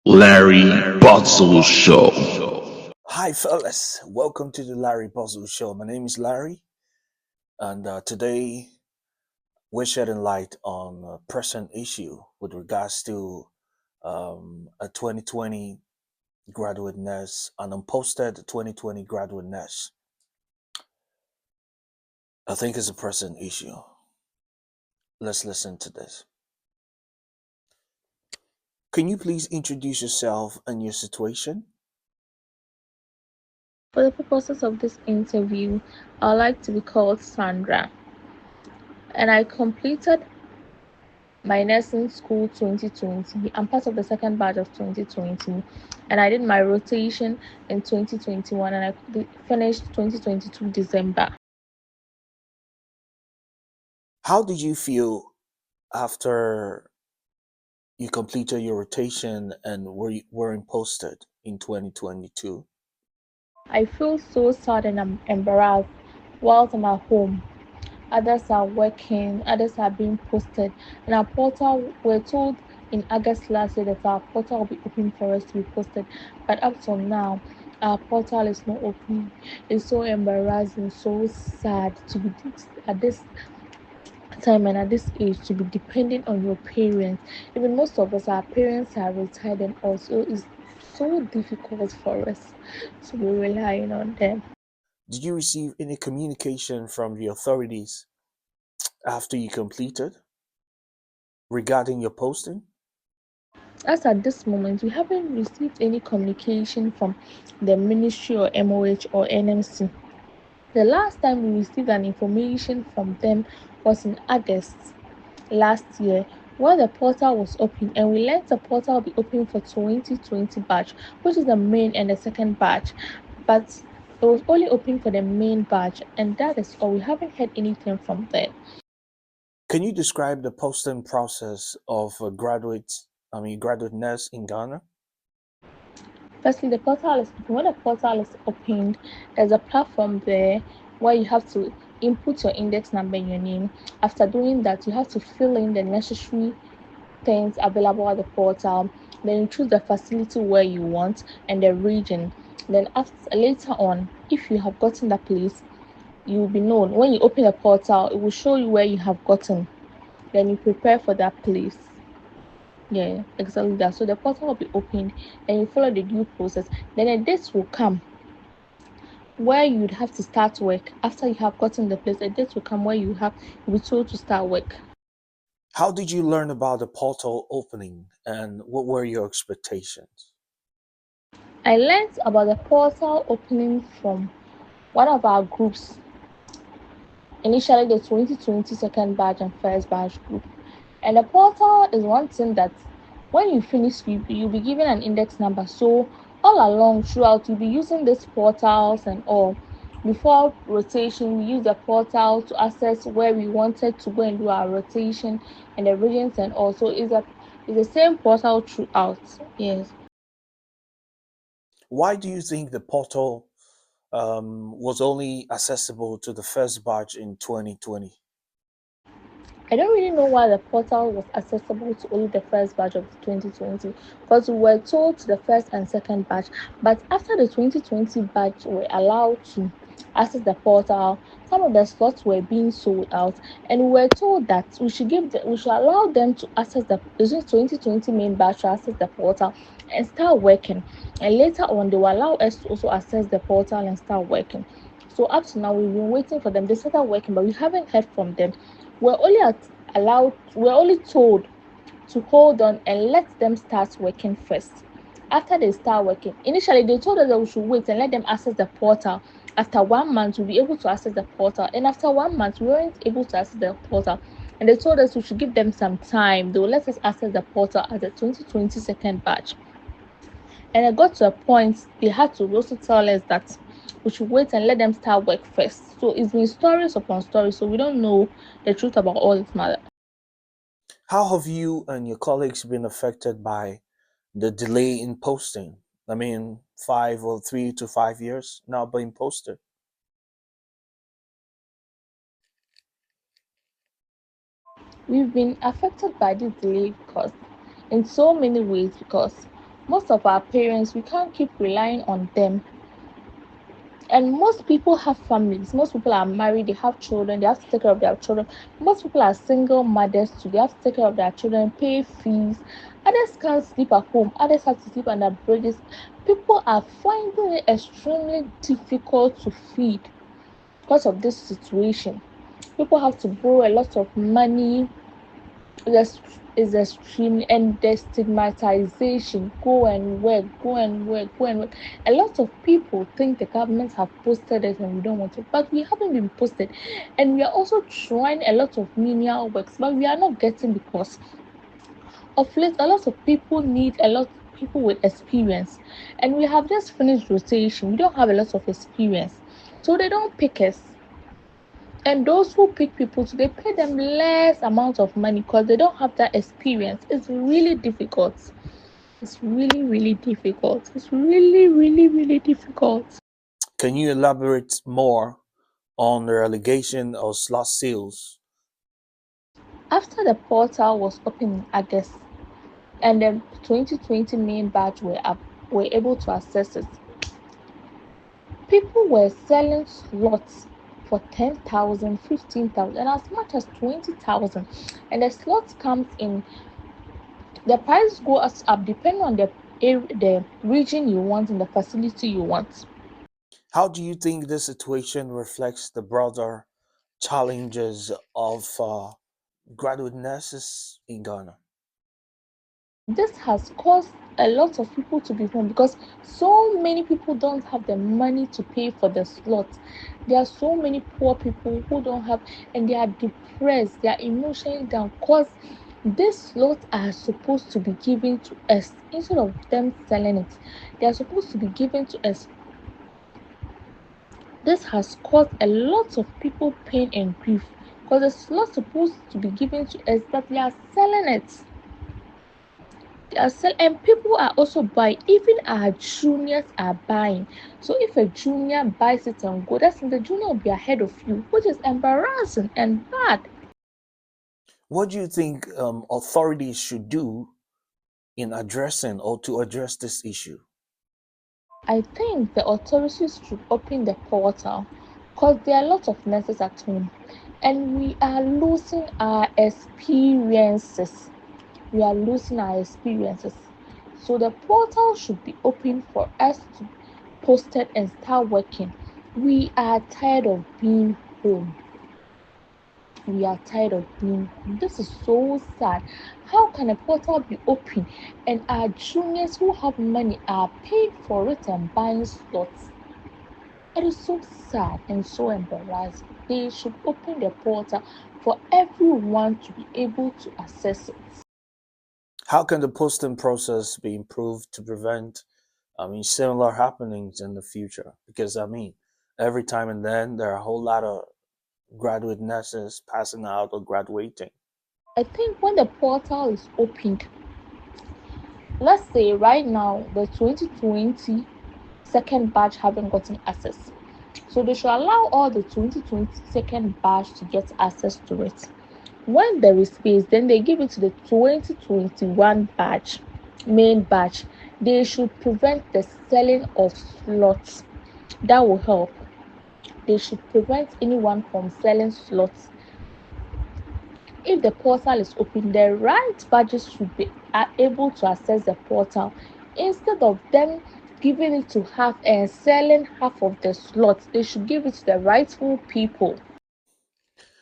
Larry Bottle Show. Hi, fellas. Welcome to the Larry Puzzle Show. My name is Larry, and today we're shedding light on a present issue with regards to a 2020 graduate nurse, an unposted 2020 graduate nurse. I think it's a present issue. Let's listen to this. Can you please introduce yourself and your situation? For the purposes of this interview, I'd like to be called Sandra, and I completed my nursing school 2020. I'm part of the second batch of 2020, and I did my rotation in 2021, and I finished 2022 December. How did you feel after you completed your rotation and were posted in 2022? I feel so sad and I'm embarrassed whilst I'm at home. Others are working, others are being posted. And our portal, we're told in August last year that our portal will be open for us to be posted. But up till now, our portal is not open. It's so embarrassing, so sad to be at this time and at this age to be dependent on your parents. Even most of us, our parents are retired, and also it's so difficult for us to be relying on them. Did you receive any communication from the authorities after you completed regarding your posting? As at this moment, we haven't received any communication from the Ministry or MOH or NMC. The last time we received an information from them was in August last year, where the portal was open, and we learned the portal will be open for 2020 batch, which is the main and the second batch. But it was only open for the main batch, and that is all. We haven't heard anything from them. Can you describe the posting process of a graduate nurse in Ghana? Firstly, the portal is open. When the portal is opened, there's a platform there where you have to input your index number and your name. After doing that, you have to fill in the necessary things available at the portal. Then you choose the facility where you want and the region. Then after, later on, if you have gotten that place, you will be known. When you open the portal, it will show you where you have gotten. Then you prepare for that place. Yeah, exactly that. So the portal will be opened and you follow the due process. Then a date will come where you'd have to start work. After you have gotten the place, a date will come where you'll be told to start work. How did you learn about the portal opening and what were your expectations? I learned about the portal opening from one of our groups, initially the 2020 second batch and first batch group. And the portal is one thing that when you finish, you'll be given an index number. So all along throughout, you'll be using these portals and all. Before rotation, we use the portal to access where we wanted to go and do our rotation and the regions and also it's the same portal throughout. Yes. Why do you think the portal was only accessible to the first batch in 2020? I don't really know why the portal was accessible to only the first batch of 2020 because we were told to the first and second batch. But after the 2020 batch were allowed to access the portal, some of the slots were being sold out, and we were told that we should allow them to access the 2020 main batch to access the portal and start working. And later on, they will allow us to also access the portal and start working. So up to now, we've been waiting for them. They started working, but we haven't heard from them. We're only told to hold on and let them start working first. After they start working, initially they told us that we should wait and let them access the portal. After 1 month, we'll be able to access the portal. And after 1 month, we weren't able to access the portal. And they told us we should give them some time. They will let us access the portal at the 2020 second batch. And it got to a point they had to also tell us that we should wait and let them start work first. So it's been stories upon stories, so we don't know the truth about all this matter. How have you and your colleagues been affected by the delay in posting? I mean, 3 to 5 years now being posted. We've been affected by this delay because in so many ways because Most of our parents, we can't keep relying on them. And most people have families. Most people are married, they have children, they have to take care of their children. Most people are single mothers too, they have to take care of their children, pay fees. Others can't sleep at home, others have to sleep under bridges. People are finding it extremely difficult to feed because of this situation. People have to borrow a lot of money. Is extreme, and the stigmatization, go and work, go and work, go and work. A lot of people think the government have posted it and we don't want it, but we haven't been posted. And we are also trying a lot of menial works, but we are not getting, because of late a lot of people need a lot of people with experience, and we have just finished rotation, we don't have a lot of experience, so they don't pick us. And those who pick people, so they pay them less amount of money because they don't have that experience. It's really difficult. It's really, really difficult. It's really, really, really difficult. Can you elaborate more on the allegation of slot sales? After the portal was open in August and the 2020 main batch were able to access it, people were selling slots for 10,000, 15,000, and as much as 20,000. And the slot comes in, the price goes up depending on the region you want and the facility you want. How do you think this situation reflects the broader challenges of graduate nurses in Ghana? This has caused a lot of people to be home because so many people don't have the money to pay for the slot. There are so many poor people who don't have, and they are depressed, they are emotionally down because these slots are supposed to be given to us instead of them selling it. They are supposed to be given to us. This has caused a lot of people pain and grief because the slot supposed to be given to us, but they are selling it. And people are also buying. Even our juniors are buying. So if a junior buys it and go, that's the junior will be ahead of you, which is embarrassing and bad. What do you think authorities should do in addressing or to address this issue? I think the authorities should open the portal because there are a lot of nurses at home and we are losing our experiences. We are losing our experiences. So the portal should be open for us to post it and start working. We are tired of being home. We are tired of being home. This is so sad. How can a portal be open and our juniors who have money are paying for it and buying slots? It is so sad and so embarrassing. They should open the portal for everyone to be able to access it. How can the posting process be improved to prevent similar happenings in the future? Because every time and then there are a whole lot of graduate nurses passing out or graduating. I think when the portal is opened, let's say right now the 2020 second batch haven't gotten access. So they should allow all the 2020 second batch to get access to it. When there is space, then they give it to the 2021 batch, main batch. They should prevent the selling of slots. That will help. They should prevent anyone from selling slots. If the portal is open, the right badges should be able to access the portal instead of them giving it to half and selling half of the slots. They should give it to the rightful people.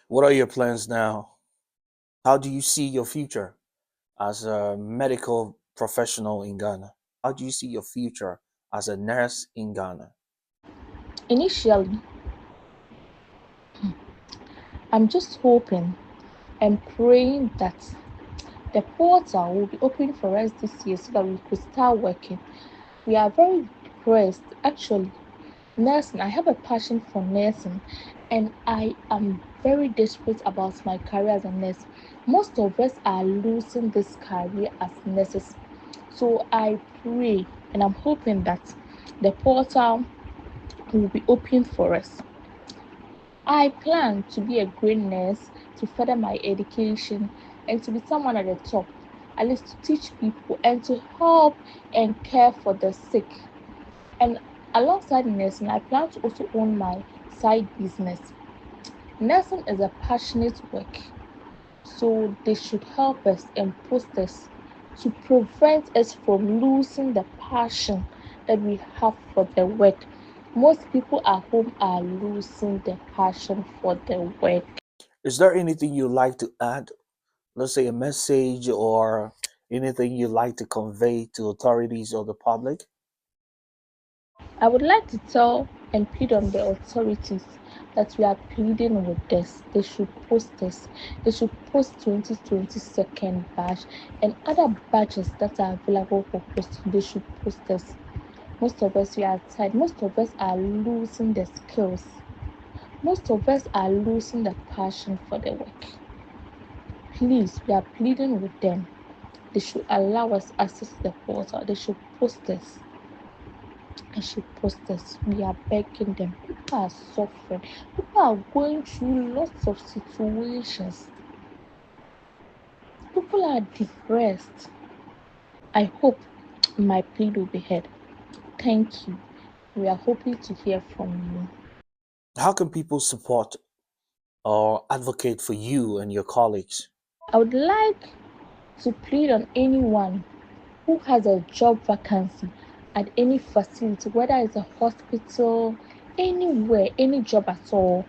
What are your plans now? How do you see your future as a medical professional in Ghana? How do you see your future as a nurse in Ghana? Initially, I'm just hoping and praying that the portal will be open for us this year so that we could start working. We are very depressed. Actually, nursing, I have a passion for nursing and I am very desperate about my career as a nurse. Most of us are losing this career as nurses. So I pray and I'm hoping that the portal will be open for us. I plan to be a great nurse, to further my education, and to be someone at the top. at least to teach people and to help and care for the sick. And alongside nursing, I plan to also own my side business. Nursing is a passionate work, so they should help us and post us to prevent us from losing the passion that we have for the work. Most people at home are losing the passion for the work. Is there anything you'd like to add? Let's say a message or anything you'd like to convey to authorities or the public? I would like to tell and plead on the authorities that we are pleading with this. They should post this. They should post 2020 second batch and other batches that are available for posting. They should post this. Most of us we are tired. Most of us are losing the skills. Most of us are losing the passion for the work. Please, we are pleading with them. They should allow us access to the portal. They should post this. They should post this. We are begging them. People are suffering. People are going through lots of situations. People are depressed. I hope my plea will be heard. Thank you. We are hoping to hear from you. How can people support or advocate for you and your colleagues? I would like to plead on anyone who has a job vacancy at any facility, whether it's a hospital, anywhere, any job at all.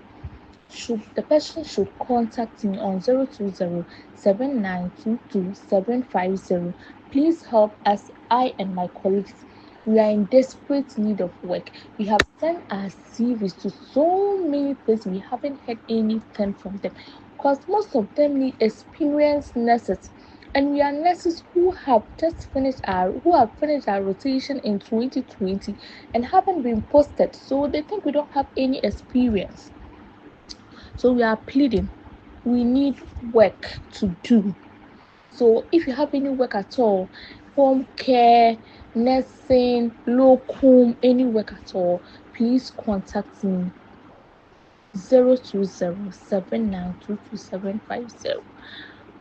The person should contact me on 020-7922-750. Please help us, I and my colleagues. We are in desperate need of work. We have sent our CVs to so many places. We haven't heard anything from them because most of them need experienced nurses. And we are nurses who have finished our rotation in 2020 and haven't been posted. So they think we don't have any experience. So we are pleading. We need work to do. So if you have any work at all, home care, nursing, locum, any work at all, please contact me 020-7922-750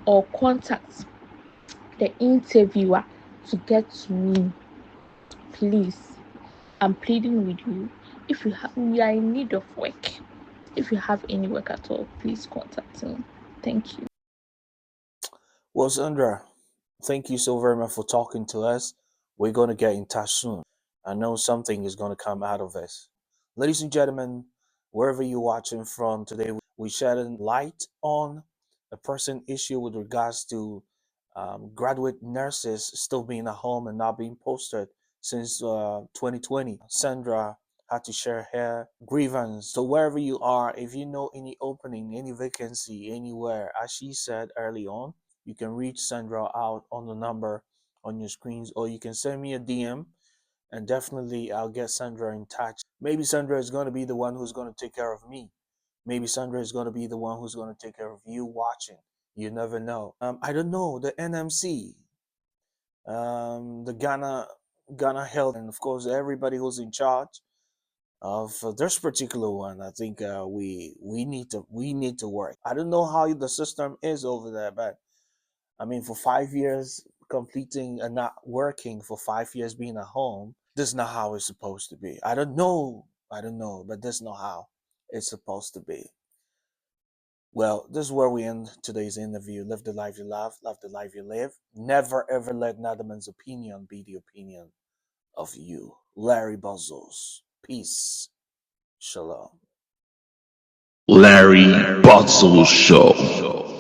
or contact the interviewer to get to me. Please, I'm pleading with you. If we are in need of work. If you have any work at all, please contact me. Thank you. Well, Sandra, thank you so very much for talking to us. We're going to get in touch soon. I know something is going to come out of this. Ladies and gentlemen, wherever you're watching from today, we shedding light on a person issue with regards to graduate nurses still being at home and not being posted since 2020. Sandra had to share her grievance. So wherever you are, if you know any opening, any vacancy anywhere, as she said early on, you can reach Sandra out on the number on your screens, or you can send me a DM and definitely I'll get Sandra in touch. Maybe Sandra is going to be the one who's going to take care of me. Maybe Sandra is going to be the one who's going to take care of you watching. You never know. I don't know, the NMC, the Ghana Health, and of course everybody who's in charge of this particular one. I think we need to work. I don't know how the system is over there, but I mean, for 5 years completing and not working, for 5 years being at home, this is not how it's supposed to be. I don't know, but this is not how it's supposed to be. Well, this is where we end today's interview. Live the life you love the life you live. Never ever let another man's opinion be the opinion of you. Larry Buzzles. Peace. Shalom. Larry Bottle Show.